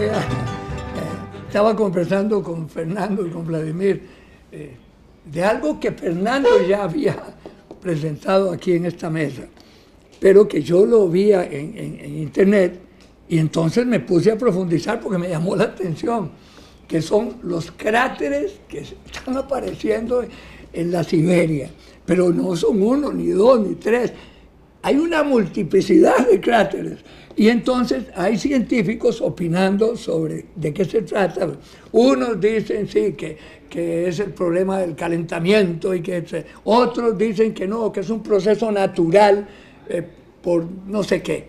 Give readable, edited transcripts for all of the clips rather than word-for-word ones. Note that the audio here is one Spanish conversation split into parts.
sea, estaba conversando con Fernando y con Vladimir de algo que Fernando ya había presentado aquí en esta mesa, pero que yo lo vi en internet y entonces me puse a profundizar porque me llamó la atención, que son los cráteres que están apareciendo en la Siberia, pero no son uno, ni dos, ni tres. Hay una multiplicidad de cráteres y entonces hay científicos opinando sobre de qué se trata. Unos dicen sí, que es el problema del calentamiento y que otros dicen que no, que es un proceso natural por no sé qué.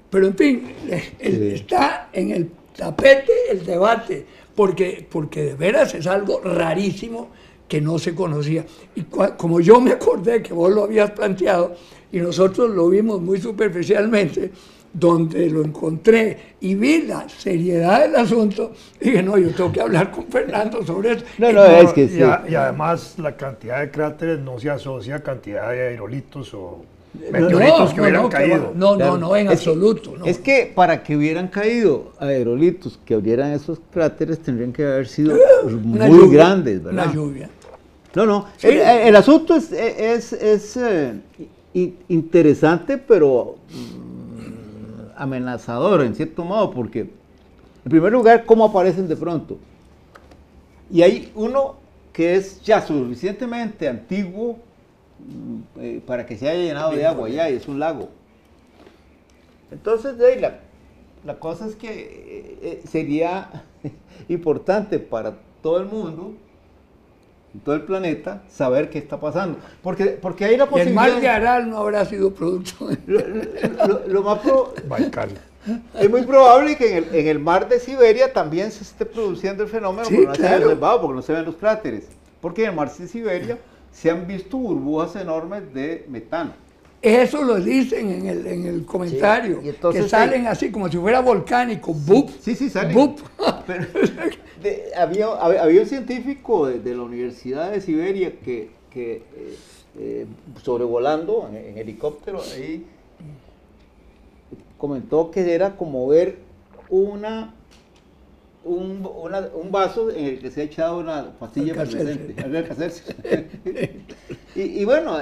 Pero en fin, está en el tapete el debate, porque de veras es algo rarísimo que no se conocía. Y como yo me acordé que vos lo habías planteado, y nosotros lo vimos muy superficialmente, donde lo encontré y vi la seriedad del asunto, dije, no, yo tengo que hablar con Fernando sobre eso. Es que sí. Y además la cantidad de cráteres no se asocia a cantidad de aerolitos o meteoritos que hubieran caído. No, en absoluto. No. Es que para que hubieran caído aerolitos que abrieran esos cráteres tendrían que haber sido muy grandes, ¿verdad? Una lluvia. Sí. El asunto es interesante, pero amenazador en cierto modo, porque en primer lugar, ¿cómo aparecen de pronto? Y hay uno que es ya suficientemente antiguo para que se haya llenado de agua ya, y es un lago. Entonces, la cosa es que sería importante para todo el mundo, todo el planeta, saber qué está pasando. Porque hay la posibilidad... El mar de Aral no habrá sido producto de... Lo más Baikal. Es muy probable que en el mar de Siberia también se esté produciendo el fenómeno, sí, pero no se ha claro. observado porque no se ven los cráteres. Porque en el mar de Siberia se han visto burbujas enormes de metano. Eso lo dicen en el comentario, sí. Entonces, que salen así como si fuera volcánico, ¡bup! Sí, salen. ¡Bup! Pero, había un científico de la Universidad de Siberia que sobrevolando en helicóptero ahí comentó que era como ver un vaso en el que se ha echado una pastilla fluorescente. Y bueno,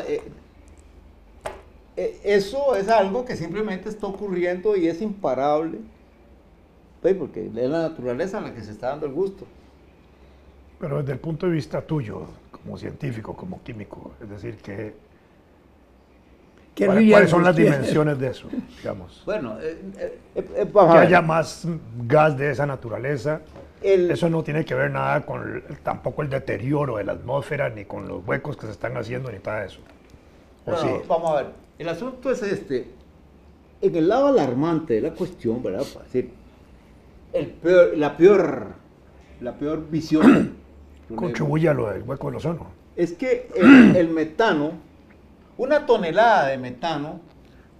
eso es algo que simplemente está ocurriendo y es imparable, pues, porque es la naturaleza la que se está dando el gusto. Pero desde el punto de vista tuyo, como científico, como químico, es decir, ¿cuáles son las dimensiones de eso, digamos? Bueno, que haya más gas de esa naturaleza, eso no tiene que ver nada con tampoco el deterioro de la atmósfera, ni con los huecos que se están haciendo, ni nada de eso. Sí. Vamos a ver, el asunto es en el lado alarmante de la cuestión, ¿verdad? Para decir, la peor visión contribuye a lo del hueco del ozono. Es que el metano, una tonelada de metano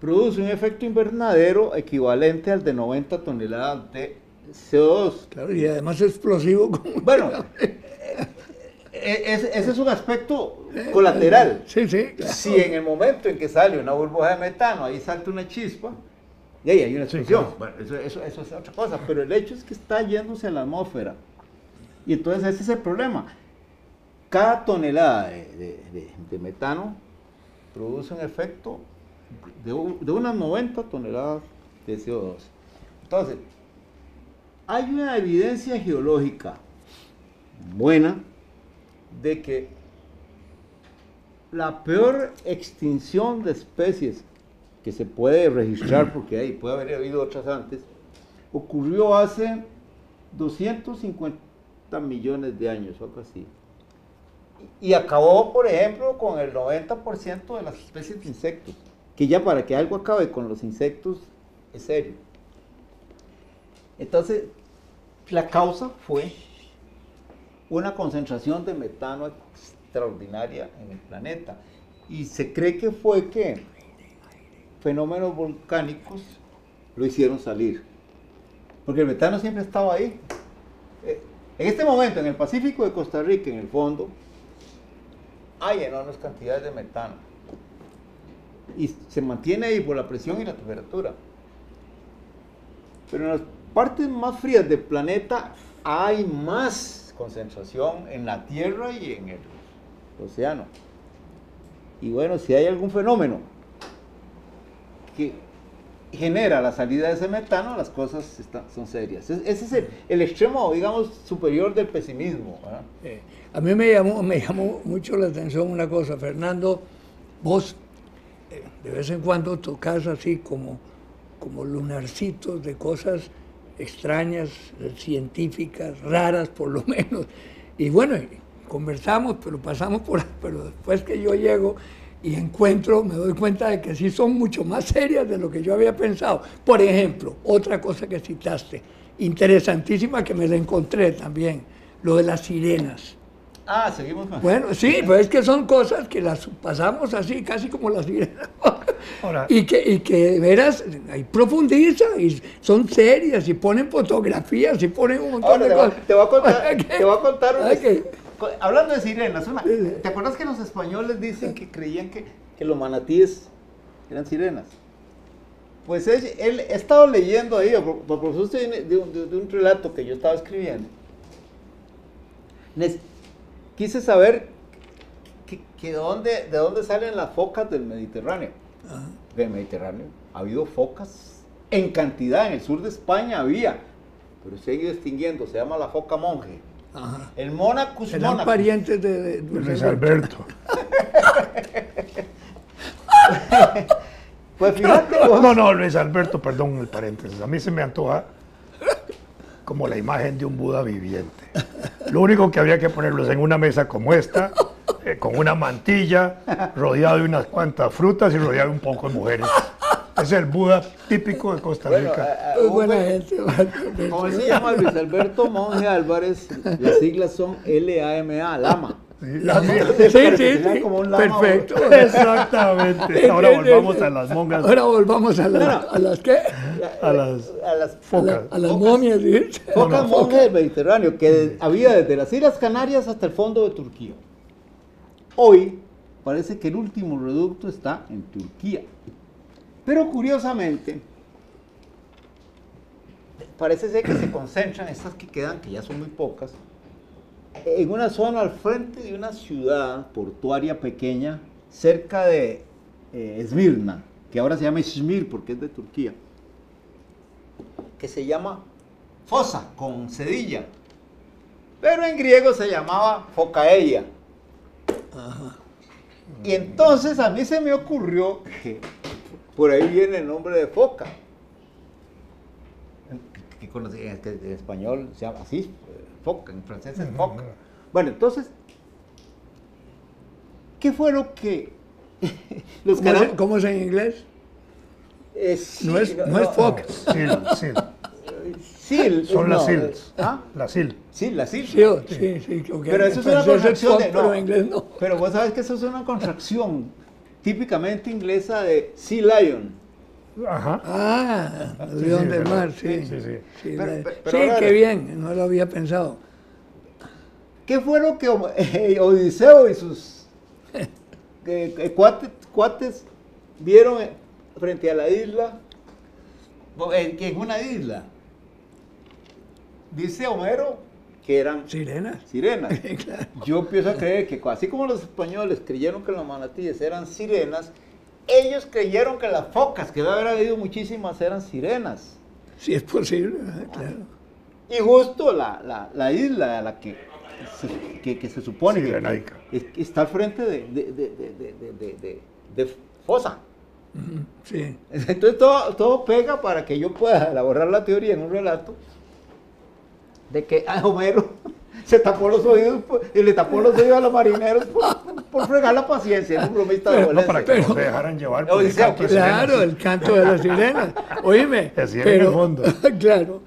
produce un efecto invernadero equivalente al de 90 toneladas de CO2. Claro, y además es explosivo. Bueno, ese es un aspecto colateral. Sí, claro. Si en el momento en que sale una burbuja de metano, ahí salta una chispa, y ahí hay una explosión. Sí, claro. Bueno, eso es otra cosa, pero el hecho es que está yéndose a la atmósfera. Y entonces ese es el problema. Cada tonelada de metano produce un efecto de unas 90 toneladas de CO2. Entonces, hay una evidencia geológica buena de que la peor extinción de especies que se puede registrar, porque puede haber habido otras antes, ocurrió hace 250 millones de años o algo así. Y acabó, por ejemplo, con el 90% de las especies de insectos, que ya para que algo acabe con los insectos es serio. Entonces, la causa fue una concentración de metano extraordinaria en el planeta. Y se cree que fue que fenómenos volcánicos lo hicieron salir. Porque el metano siempre estaba ahí. En este momento, en el Pacífico de Costa Rica, en el fondo, hay enormes cantidades de metano. Y se mantiene ahí por la presión y la temperatura. Pero partes más frías del planeta hay más concentración en la Tierra y en el océano. Y bueno, si hay algún fenómeno que genera la salida de ese metano, las cosas son serias. Ese es el extremo, digamos, superior del pesimismo, ¿verdad? A mí me llamó mucho la atención una cosa, Fernando, vos de vez en cuando tocas así como lunarcitos de cosas extrañas, científicas, raras por lo menos. Y bueno, conversamos, pero pero después que yo llego y me doy cuenta de que sí son mucho más serias de lo que yo había pensado. Por ejemplo, otra cosa que citaste, interesantísima, que me la encontré también, lo de las sirenas. Ah, seguimos más. Bueno, sí, pues es que son cosas que las pasamos así, casi como las sirenas. Ahora, y que de veras, ahí profundiza, y son serias, y ponen fotografías, y ponen un montón de cosas. Te voy a contar hablando de sirenas, ¿te acuerdas que los españoles dicen que creían que los manatíes eran sirenas? Pues él he estado leyendo ahí, por propósito de un relato que yo estaba escribiendo. Quise saber de dónde salen las focas del Mediterráneo. Del Mediterráneo ha habido focas en cantidad, en el sur de España había, pero se ha ido extinguiendo, se llama la foca monje. Ajá. El Monacus Serán monacus. parientes de Luis Alberto. Pues fíjate vos. No, Luis Alberto, perdón el paréntesis. A mí se me antoja como la imagen de un Buda viviente. Lo único que habría que ponerlos en una mesa como esta, con una mantilla, rodeado de unas cuantas frutas y rodeado de un poco de mujeres. Es el Buda típico de Costa Rica. Buena gente. ¿Cómo se llama? Luis Alberto Monge Álvarez. Las siglas son LAMA, Lama. Sí, como un lama. Perfecto. Exactamente. Ahora volvamos a las mongas. Ahora volvamos a las ¿qué? A las focas. A las momias. ¿Sí? Focas monjes del Mediterráneo, que había desde las Islas Canarias hasta el fondo de Turquía. Hoy parece que el último reducto está en Turquía. Pero curiosamente, parece ser que se concentran estas que quedan, que ya son muy pocas, en una zona al frente de una ciudad portuaria pequeña, cerca de Esmirna, que ahora se llama Izmir porque es de Turquía, que se llama Fosa, con cedilla, pero en griego se llamaba Focaeia. Ajá. Y entonces a mí se me ocurrió que por ahí viene el nombre de foca, que en español se llama así, foca, en francés es foca. Bueno, entonces, ¿qué fue lo que los ¿Cómo es en inglés? No es foca. Sil. Son las sils. ¿Ah? La sil. Sí, la sil. Sí, okay. Pero eso es una contracción de... pero en inglés no. Pero vos sabes que eso es una contracción típicamente inglesa de sea lion. Ajá. Ah, león del mar, sí. Sí, qué bien, no lo había pensado. ¿Qué fue lo que Odiseo y sus cuates vieron frente a la isla? En una isla. Dice Homero que eran sirenas. Claro. Yo empiezo a creer que así como los españoles creyeron que los manatíes eran sirenas, ellos creyeron que las focas, que debe haber habido muchísimas, eran sirenas. Sí, es posible, claro. Y justo la isla a la que se supone que está al frente de Fosa. Sí. Entonces todo pega para que yo pueda elaborar la teoría en un relato de que Homero se tapó los oídos y le tapó los oídos a los marineros por fregar la paciencia, es un bromista de no, para que no se dejaran llevar por el canto de claro, el canto de las sirenas. Óyeme, en el fondo. Claro,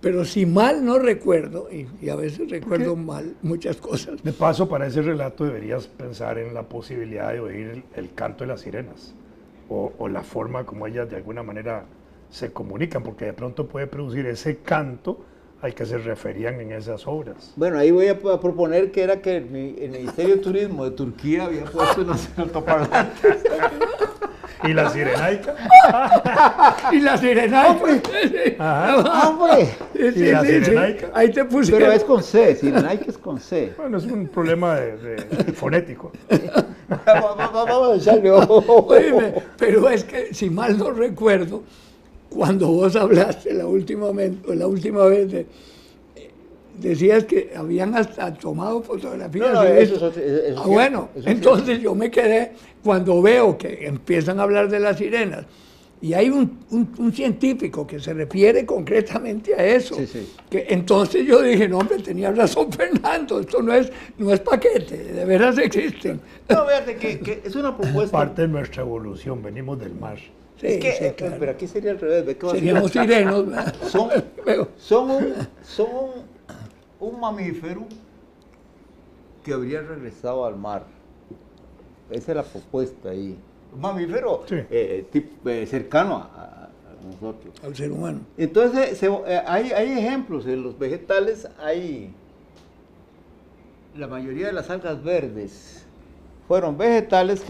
pero si mal no recuerdo, y a veces recuerdo mal muchas cosas. De paso, para ese relato deberías pensar en la posibilidad de oír el canto de las sirenas, o la forma como ellas de alguna manera se comunican, porque de pronto puede producir ese canto al que se referían en esas obras. Bueno, ahí voy a proponer que era que el Ministerio de Turismo de Turquía había puesto unos altoparlantes ¿Y la sirenaica? Y la sirenaica. Ajá. ¡Hombre! Sí, ¿Y la sí, sí. sirenaica? Ahí te pusieron. Pero es con C, Sirenaica es con C. Bueno, es un problema de fonético. Vamos a echarle ojo. Óyeme, pero es que, si mal no recuerdo, cuando vos hablaste la última vez, decías que habían hasta tomado fotografías. No, de eso esto. es Ah, cierto, bueno, eso es entonces yo me quedé, cuando veo que empiezan a hablar de las sirenas, y hay un científico que se refiere concretamente a eso. Sí, sí. Que entonces yo dije, no, hombre, tenía razón Fernando, esto no es paquete, de veras existen. No, fíjate que es una propuesta. Parte de nuestra evolución, venimos del mar. Sí, Es que, sí, claro. pero aquí sería al revés. ¿Ve qué va a decir? Seríamos sirenos, ¿verdad? Veo. Son un mamífero que habría regresado al mar. Esa es la propuesta ahí. Un mamífero Sí. cercano a nosotros. Al ser humano. Entonces, hay ejemplos. En los vegetales hay la mayoría de las algas verdes. Fueron vegetales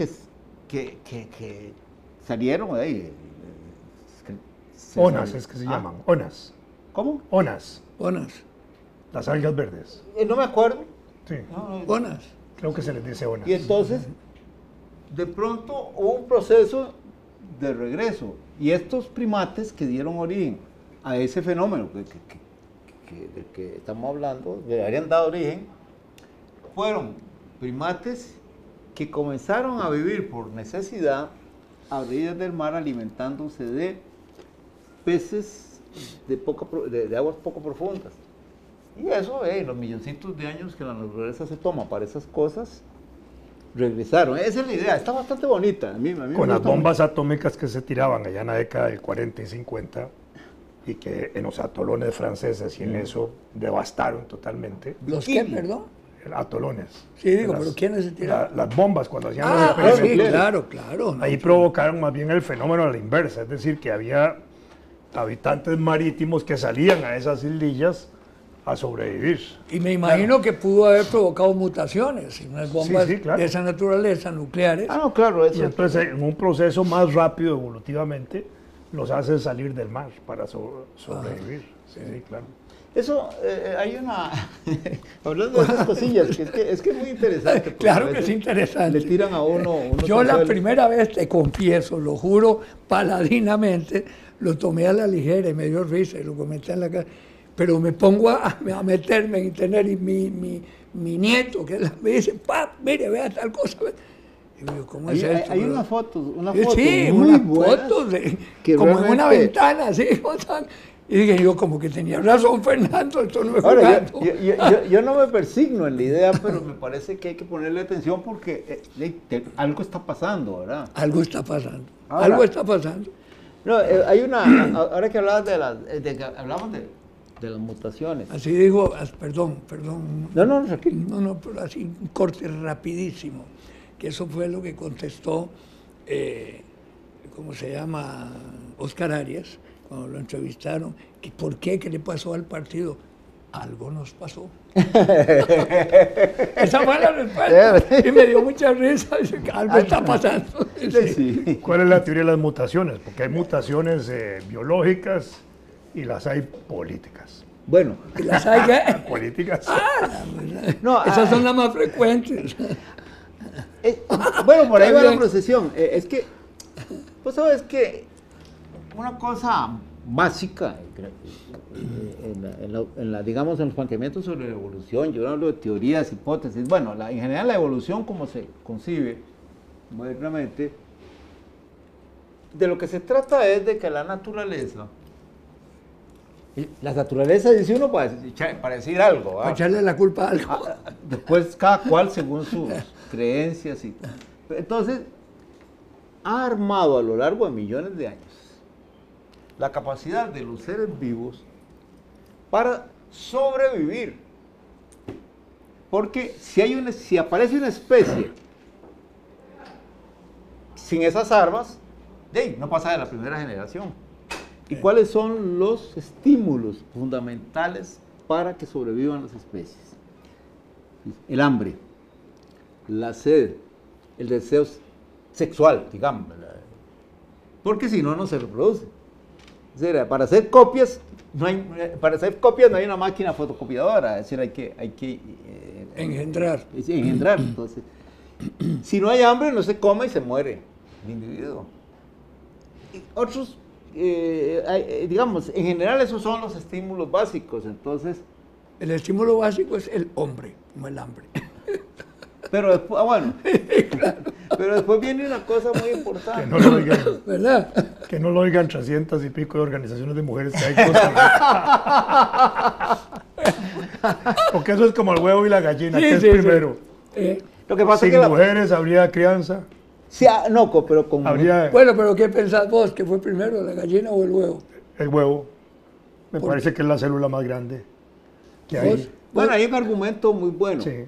que salieron de ahí. Onas es que se llaman, onas. ¿Cómo? Onas, Onas. las algas verdes. No me acuerdo. Sí, Onas. creo que se les dice onas. Y entonces, de pronto hubo un proceso de regreso. Y estos primates que dieron origen a ese fenómeno del que estamos hablando, que habrían dado origen, fueron primates que comenzaron a vivir por necesidad a orillas del mar, alimentándose de peces de aguas poco profundas. Y eso, los milloncitos de años que la naturaleza se toma para esas cosas, regresaron. Esa es la idea, está bastante bonita. A mí Con me las gusta bombas atómicas que se tiraban allá en la década del 40 y 50, y que en los atolones franceses y en eso devastaron totalmente. ¿Los qué, perdón? Atolones. Sí, digo, pero ¿quiénes se tiraron? Las bombas cuando hacían los Ah, sí, experimentos. claro, claro. Ahí provocaron más bien el fenómeno a la inversa, es decir, que había habitantes marítimos que salían a esas islillas a sobrevivir. Y me imagino que pudo haber provocado mutaciones, y unas bombas Sí, claro. de esa naturaleza, nucleares. no, claro, Y eso. entonces en un proceso más rápido evolutivamente los hacen salir del mar para sobrevivir. Sí, claro. Eso, hay una. Hablando de esas cosillas, que es que es muy interesante. porque Claro a que es veces interesante. Le tiran a uno. Yo la consuelos. primera vez, te confieso, lo juro paladinamente, lo tomé a la ligera y me dio risa y lo comenté en la casa. Pero me pongo a meterme en internet y mi nieto, me dice, "Pap, mire, vea tal cosa". Y digo, ¿cómo es esto? Hay bro? una foto Sí, muy unas buena. fotos que como en una realmente- ventana, así. Y dije yo, como que tenía razón Fernando, esto no es Ahora, jugando. yo no me persigno en la idea, pero me parece que hay que ponerle atención porque algo está pasando, ¿verdad? Algo está pasando, Ahora- algo está pasando. No, hay una. Ahora que hablabas hablamos de las mutaciones. Así digo, perdón. No, tranquilo. No, pero así un corte rapidísimo, que eso fue lo que contestó, ¿cómo se llama? Oscar Arias, cuando lo entrevistaron, que ¿por qué? ¿Qué le pasó al partido? Algo nos pasó. Esa fue la respuesta. Y me dio mucha risa, dice que algo está pasando. Sí. Sí. ¿Cuál es la teoría de las mutaciones? Porque hay mutaciones biológicas y las hay políticas. Bueno, Y las hay que- Políticas. no, Esas son las más frecuentes. bueno, por ahí Está va la bien. procesión. Es que, pues sabes que una cosa básica digamos, en los planteamientos sobre la evolución, yo no hablo de teorías, hipótesis, bueno, en general la evolución como se concibe modernamente, de lo que se trata es de que la naturaleza dice uno para decir algo, Para echarle la culpa a algo. después cada cual según sus creencias. Entonces, ha armado a lo largo de millones de años la capacidad de los seres vivos para sobrevivir. Porque si aparece una especie sin esas armas, no pasa de la primera generación. ¿Y cuáles son los estímulos fundamentales para que sobrevivan las especies? El hambre, la sed, el deseo sexual, digamos, porque si no, no se reproduce. Es decir, para hacer copias no hay una máquina fotocopiadora, es decir, hay que engendrar. Engendrar. Entonces, si no hay hambre, no se come y se muere el individuo. Y otros, digamos, en general esos son los estímulos básicos, entonces... El estímulo básico es el hombre, no el hambre. Pero después, bueno, claro. Pero después viene una cosa muy importante. Que no lo oigan, ¿verdad? Que no lo oigan 300 y pico de organizaciones de mujeres que hay en Costa Rica. Porque eso es como el huevo y la gallina, Sí, que sí, es primero. Lo que pasa Sin es que mujeres habría crianza. Sí, no, pero con... Habría Bueno, pero ¿qué pensás vos? ¿Que fue primero la gallina o el huevo? el huevo. Me parece que es la célula más grande que ¿Vos? hay. Bueno, hay un argumento muy bueno. Sí.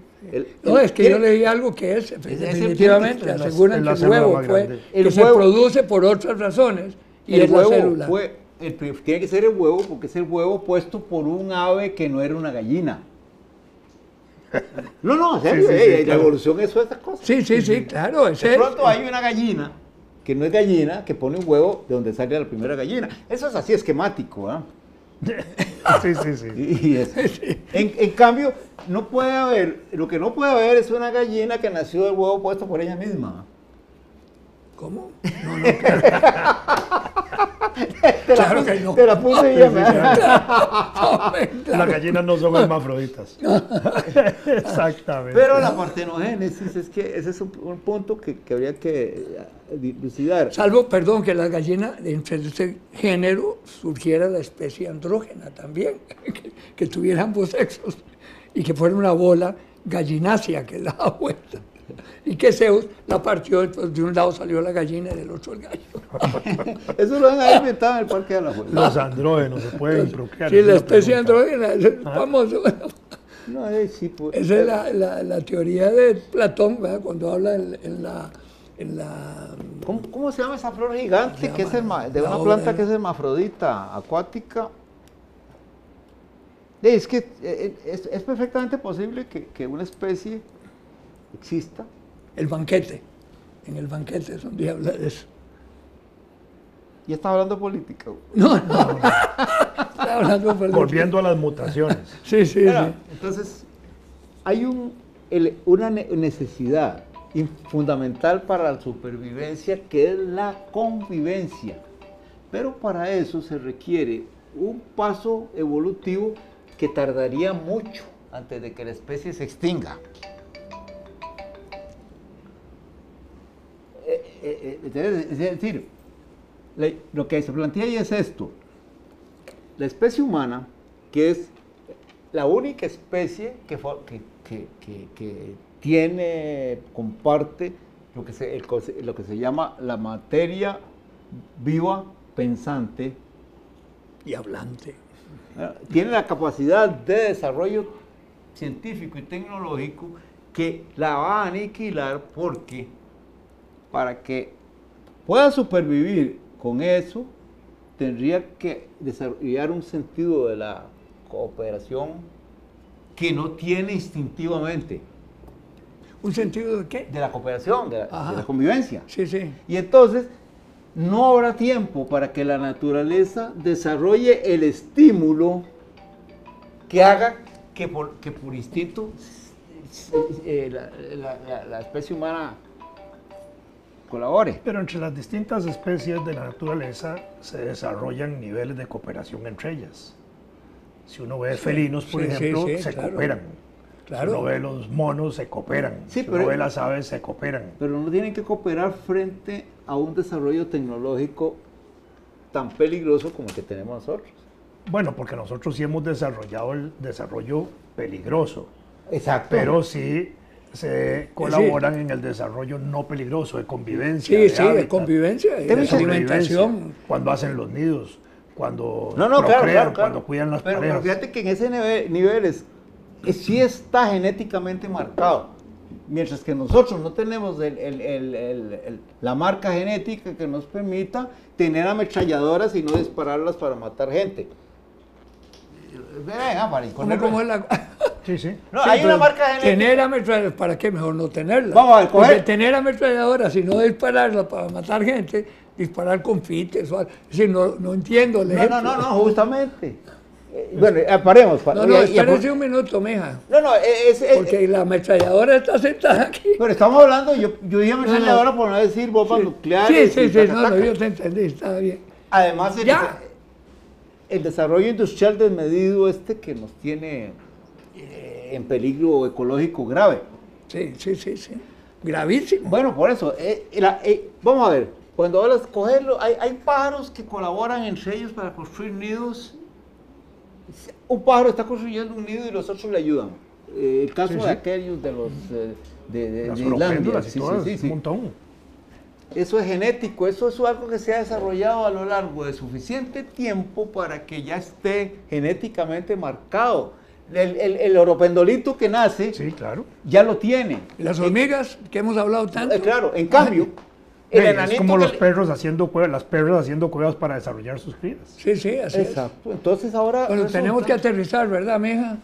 No, es que yo leí algo que es, definitivamente, es la- aseguran es que la el célula huevo más fue, grande. que El se huevo- produce por otras razones, y El es la huevo célula. tiene que ser el huevo porque es el huevo puesto por un ave que no era una gallina. No, en serio, Sí, sí, la claro. evolución es esas cosas. Sí, claro. De pronto hay una gallina que no es gallina, que pone un huevo de donde sale la primera gallina. Eso es así esquemático, ¿ah? Sí, sí, sí. En cambio, no puede haber, lo que no puede haber es una gallina que nació del huevo puesto por ella misma. ¿Cómo? No, claro que no. Te la puse bien, ¿verdad? Las gallinas no son hermafroditas. Exactamente. Pero la partenogénesis es que ese es un punto que habría que dilucidar. Salvo, perdón, que la gallina, entre ese género, surgiera la especie andrógena también, que tuviera ambos sexos, y que fuera una bola gallinácea que daba vuelta. Y que Zeus la partió, entonces de un lado salió la gallina y del otro el gallo. Eso lo han inventado en el Parque de la Fuerza. Los andrógenos se pueden procrear. Sí, esa la es especie pregunta. andrógena, es famoso. No, sí, pues, Esa es la teoría de Platón, ¿verdad? Cuando habla en la ¿Cómo se llama esa flor gigante que es de una planta que es hermafrodita, acuática? Es que es perfectamente posible que una especie exista. el banquete. En el banquete es donde habla de eso. Y está hablando política. No. Está hablando de política. Volviendo a las mutaciones. Sí, sí. Entonces, hay una necesidad fundamental para la supervivencia, que es la convivencia. Pero para eso se requiere un paso evolutivo que tardaría mucho antes de que la especie se extinga. Es decir, lo que se plantea ahí es esto. La especie humana, que es la única especie que comparte lo que se llama la materia viva pensante Y hablante. tiene la capacidad de desarrollo científico y tecnológico que la va a aniquilar, porque para que pueda supervivir con eso tendría que desarrollar un sentido de la cooperación que no tiene instintivamente. ¿Un sentido de qué? De la cooperación, de Ajá. la convivencia. Sí, sí. Y entonces no habrá tiempo para que la naturaleza desarrolle el estímulo que haga que por instinto la especie humana colabore. Pero entre las distintas especies de la naturaleza se desarrollan niveles de cooperación entre ellas. Si uno ve felinos, por Sí, ejemplo, sí, se claro. cooperan. Claro. Si uno ve los monos, se cooperan. Sí, si pero- uno ve las aves, se cooperan. Pero no tienen que cooperar frente a un desarrollo tecnológico tan peligroso como el que tenemos nosotros. Bueno, porque nosotros sí hemos desarrollado el desarrollo peligroso, Exacto. pero sí se colaboran en el desarrollo no peligroso, de convivencia. Sí, sí, de hábitat, convivencia, de de sobrevivencia, alimentación. cuando hacen los nidos, cuando No, procrean, claro. cuando cuidan las pero parejas. fíjate que en ese nivel sí está genéticamente marcado. Mientras que nosotros no tenemos la marca genética que nos permita tener ametralladoras y no dispararlas para matar gente. Venga, para ¿Cómo es la...? Sí, sí. No, Sí, hay una pero marca genética. Tener ametralladoras, ¿para qué? Mejor no tenerla. Vamos a ver, Porque coger- tener ametralladoras y no dispararla para matar gente, disparar confites o algo. Es decir, no entiendo el No, ejemplo. no, justamente. Bueno, paremos. No, espérese un minuto, mija. No, Porque la ametralladora está sentada aquí. pero estamos hablando, yo dije ametralladora por no decir bombas nucleares. Sí, y no, yo te entendí, está bien. Además, Ya. el desarrollo industrial desmedido que nos tiene en peligro ecológico grave. Sí. Gravísimo. Bueno, por eso, vamos a ver, cuando hablas de cogerlo, hay pájaros que colaboran entre ellos para construir nidos. Un pájaro está construyendo un nido y los otros le ayudan. El caso de aquellos de los de Las Islandia. oropéndulas y todas, un montón. Eso es genético, eso es algo que se ha desarrollado a lo largo de suficiente tiempo para que ya esté genéticamente marcado. El oropendolito que nace, Sí, claro. ya lo tiene. Las hormigas, que hemos hablado tanto. Claro, en cambio, el Es enanito como que los perros haciendo cuevas, las perras haciendo cuevas para desarrollar sus crías. Sí, así es. Exacto, entonces ahora Bueno, tenemos resulta- que aterrizar, ¿verdad, mija?